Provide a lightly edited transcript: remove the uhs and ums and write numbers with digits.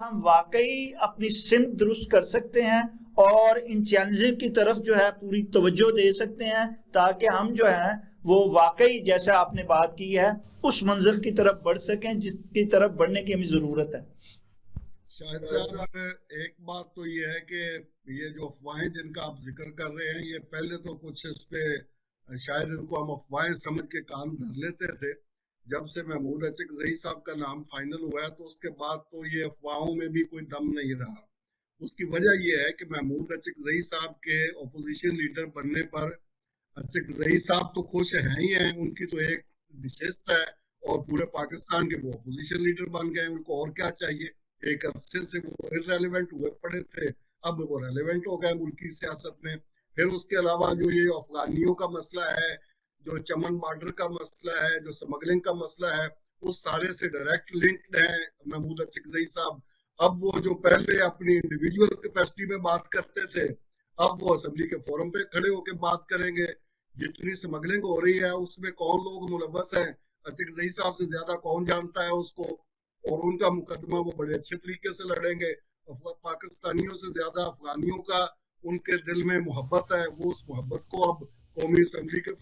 हम वाकई अपनी सिमत दुरुस्त कर सकते हैं और इन चैलेंजेस की तरफ जो है पूरी तवज्जो दे सकते हैं, ताकि हम जो है वो वाकई जैसे आपने बात की है उस मंजिल की तरफ बढ़ सकें जिसकी तरफ बढ़ने की हमें जरूरत है। शाहिद साहब, एक बात तो ये है कि ये जो अफवाहें जिनका आप जिक्र कर रहे हैं, ये पहले तो कुछ इस पे शायद इनको हम अफवाहें समझ के कान धर लेते थे। जब से महमूद अचकजई साहब का नाम फाइनल हुआ है तो उसके बाद तो ये अफवाहों में भी कोई दम नहीं रहा। उसकी वजह यह है कि महमूद अचकजई साहब के ओपोजिशन लीडर बनने पर अचकजई साहब तो खुश हैं ही हैं, उनकी तो एक विशेषता है, और पूरे पाकिस्तान के वो अपोजिशन लीडर बन गए, उनको और क्या चाहिए। एक अरसे से वो इररेलेवेंट हुए पड़े थे, अब वो रेलेवेंट हो गए मुल्की सियासत में। फिर उसके अलावा जो ये अफगानियों का मसला है, जो चमन बॉर्डर का मसला है, जो स्मगलिंग का मसला है, उस सारे से डायरेक्ट लिंक्ड है महमूद अचकजई साहब। अब वो जो पहले अपनी इंडिविजुअल कैपेसिटी में बात करते थे, अब वो असेंबली के फोरम पे खड़े होकर बात करेंगे। जितनी स्मगलिंग हो रही है उसमें कौन लोग मुलव्वस हैं, अचकजई साहब से ज्यादा कौन जानता है उसको, और उनका मुकदमा वो बड़े अच्छे तरीके से लड़ेंगे। पाकिस्तानियों से ज्यादा अफगानियों का उनके दिल में मोहब्बत है, वो उस मोहब्बत को अब कौमी असम्बली के